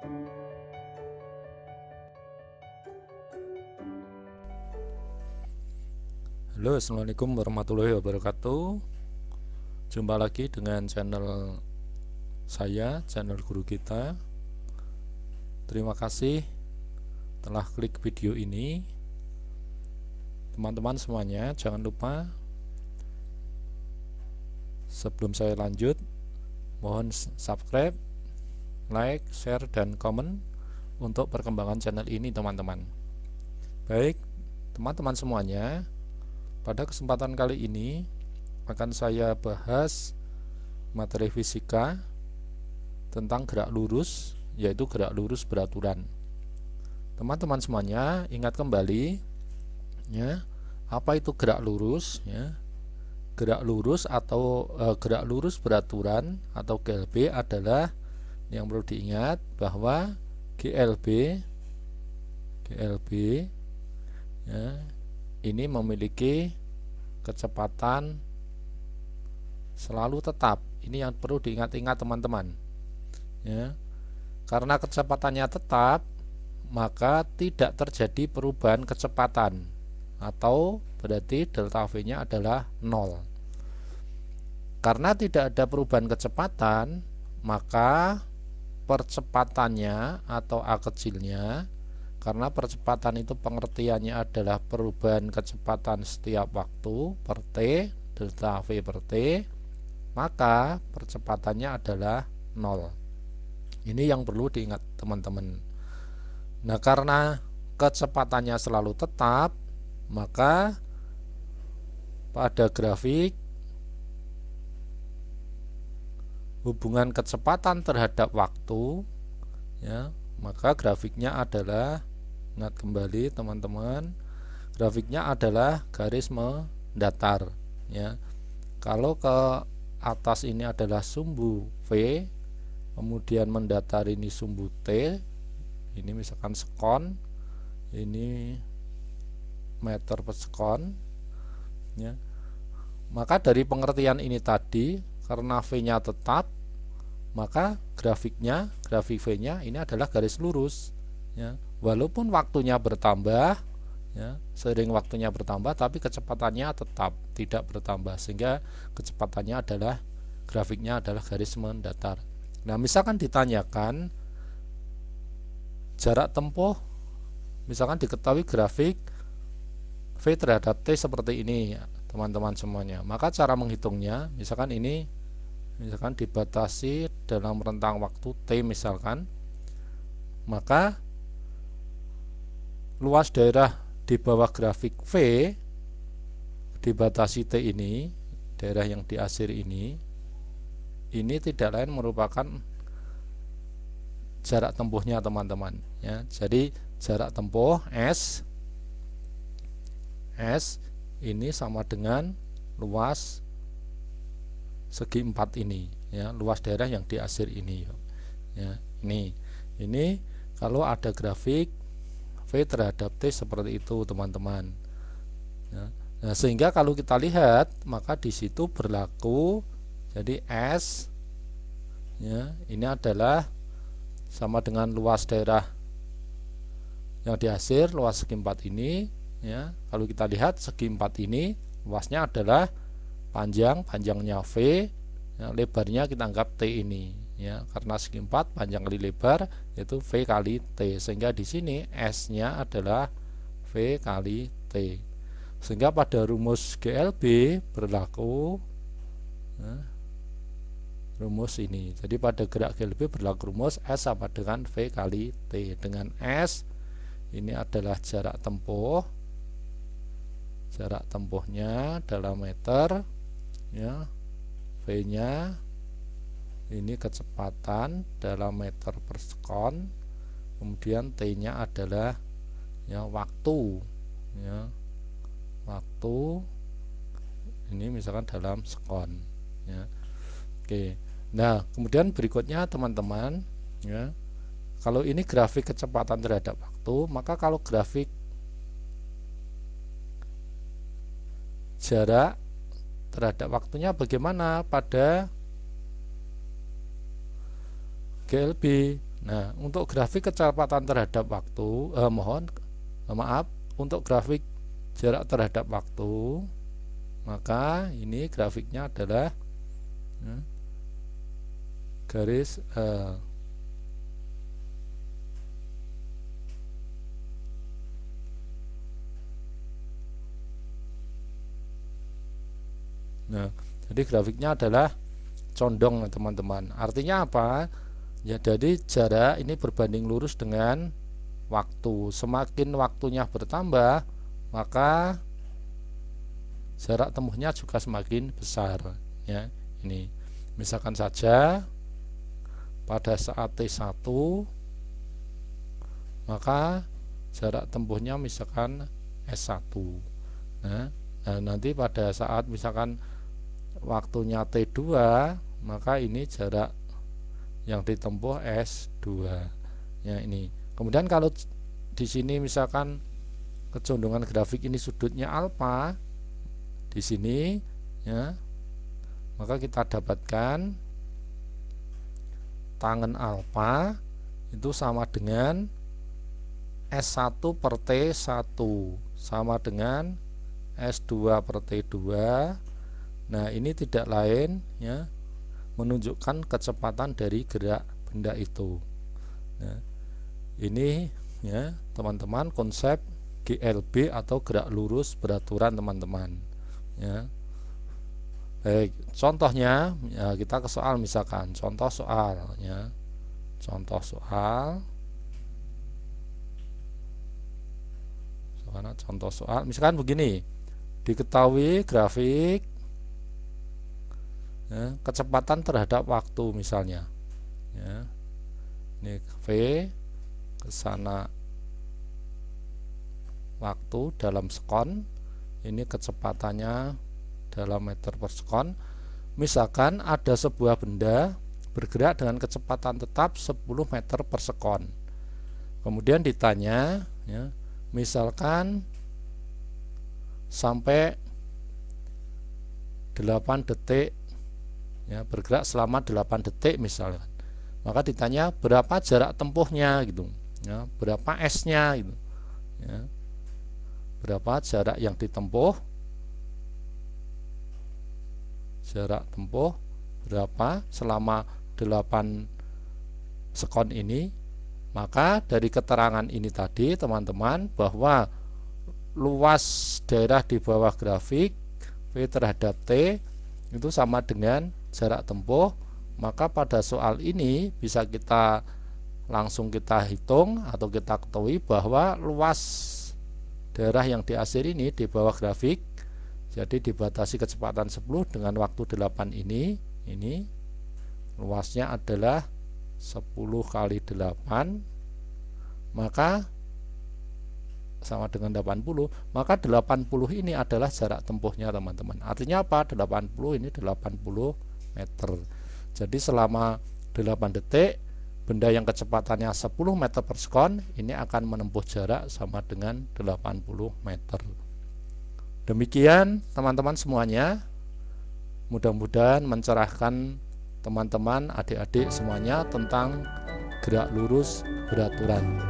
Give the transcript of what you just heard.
Halo, assalamualaikum warahmatullahi wabarakatuh. Jumpa lagi dengan channel saya, channel guru kita. Terima kasih telah klik video ini. Teman-teman semuanya, jangan lupa sebelum saya lanjut, mohon subscribe, like, share, dan komen untuk perkembangan channel ini, teman-teman. Baik, teman-teman semuanya, pada kesempatan kali ini akan saya bahas materi fisika tentang gerak lurus, yaitu gerak lurus beraturan. Teman-teman semuanya ingat kembali ya, apa itu gerak lurus ya? Gerak lurus atau gerak lurus beraturan atau GLB adalah yang perlu diingat bahwa GLB ya, ini memiliki kecepatan selalu tetap. Ini yang perlu diingat-ingat teman-teman ya. Karena kecepatannya tetap, maka tidak terjadi perubahan kecepatan, atau berarti delta V nya adalah 0. Karena tidak ada perubahan kecepatan, maka percepatannya atau A kecilnya, karena percepatan itu pengertiannya adalah perubahan kecepatan setiap waktu per T, delta V per T, maka percepatannya adalah 0. Ini yang perlu diingat teman-teman. Nah, karena kecepatannya selalu tetap, maka pada grafik hubungan kecepatan terhadap waktu ya, maka grafiknya adalah, ingat kembali teman-teman, grafiknya adalah garis mendatar ya. Kalau ke atas ini adalah sumbu V, kemudian mendatar ini sumbu T, ini misalkan sekon, ini meter per sekon ya. Maka dari pengertian ini tadi, karena V nya tetap, maka grafik V nya ini adalah garis lurus ya. Walaupun waktunya bertambah ya, seiring waktunya bertambah, tapi kecepatannya tetap tidak bertambah, sehingga kecepatannya adalah, grafiknya adalah garis mendatar. Nah, misalkan ditanyakan jarak tempuh, misalkan diketahui grafik V terhadap T seperti ini teman-teman semuanya, maka cara menghitungnya, misalkan ini dibatasi dalam rentang waktu T misalkan, maka luas daerah di bawah grafik V dibatasi T ini, daerah yang di akhir ini tidak lain merupakan jarak tempuhnya teman-teman ya. Jadi jarak tempuh S ini sama dengan luas segi 4 ini ya, luas daerah yang di akhir ini ya. Ini kalau ada grafik V terhadap T seperti itu teman-teman ya. Nah, sehingga kalau kita lihat, maka di situ berlaku, jadi S ya, ini adalah sama dengan luas daerah yang di akhir, luas segi 4 ini ya. Kalau kita lihat segi 4 ini luasnya adalah panjangnya V ya, lebarnya kita anggap T ini ya, karena segi 4 panjang kali lebar yaitu V kali T, sehingga di sini S nya adalah V kali T, sehingga pada rumus GLB berlaku ya, rumus ini. Jadi pada gerak GLB berlaku rumus S sama dengan V kali T, dengan S ini adalah jarak tempuhnya dalam meter ya, V nya ini kecepatan dalam meter per sekon, kemudian T nya adalah ya waktu ya, waktu ini misalkan dalam sekon ya. Oke. Nah, kemudian berikutnya teman-teman ya, kalau ini grafik kecepatan terhadap waktu, maka kalau grafik jarak terhadap waktunya bagaimana pada GLB? Nah, untuk grafik kecepatan terhadap waktu, maaf, untuk grafik jarak terhadap waktu, maka ini grafiknya adalah garis nah, jadi grafiknya adalah condong teman-teman. Artinya apa? Ya, jadi jarak ini berbanding lurus dengan waktu. Semakin waktunya bertambah, maka jarak tempuhnya juga semakin besar. Ya, ini misalkan saja pada saat T1, maka jarak tempuhnya misalkan S1. Nah, nanti pada saat misalkan waktunya T2, maka ini jarak yang ditempuh S2. Ya, ini. Kemudian kalau di sini misalkan kecondongan grafik ini sudutnya alfa di sini, ya, maka kita dapatkan tangen alfa itu sama dengan S1 per T1 sama dengan S2 per T2. Nah, ini tidak lain, ya, menunjukkan kecepatan dari gerak benda itu. Nah, ini, ya, teman-teman, konsep GLB atau gerak lurus beraturan, teman-teman. Ya. Baik, contohnya, ya, kita ke soal misalkan, contoh soal, ya. Contoh soal. Contoh soal misalkan begini. Diketahui grafik, ya, kecepatan terhadap waktu misalnya, ya, ini V kesana waktu dalam sekon, ini kecepatannya dalam meter per sekon. Misalkan ada sebuah benda bergerak dengan kecepatan tetap 10 meter per sekon. Kemudian ditanya, ya, misalkan sampai 8 detik, ya, bergerak selama 8 detik misalnya, maka ditanya berapa jarak tempuhnya gitu, ya, berapa S-nya gitu, ya, berapa jarak yang ditempuh, jarak tempuh berapa selama 8 sekon ini. Maka dari keterangan ini tadi, teman-teman, bahwa luas daerah di bawah grafik V terhadap T itu sama dengan jarak tempuh. Maka pada soal ini bisa kita langsung kita hitung atau kita ketahui bahwa luas daerah yang diasir ini di bawah grafik, jadi dibatasi kecepatan 10 dengan waktu 8 ini luasnya adalah 10 kali 8, maka sama dengan 80, maka 80 ini adalah jarak tempuhnya, teman-teman. Artinya apa? 80 ini 80 meter. Jadi selama 8 detik benda yang kecepatannya 10 meter per sekon ini akan menempuh jarak sama dengan 80 meter. Demikian, teman-teman semuanya. Mudah-mudahan mencerahkan teman-teman, adik-adik semuanya tentang gerak lurus beraturan.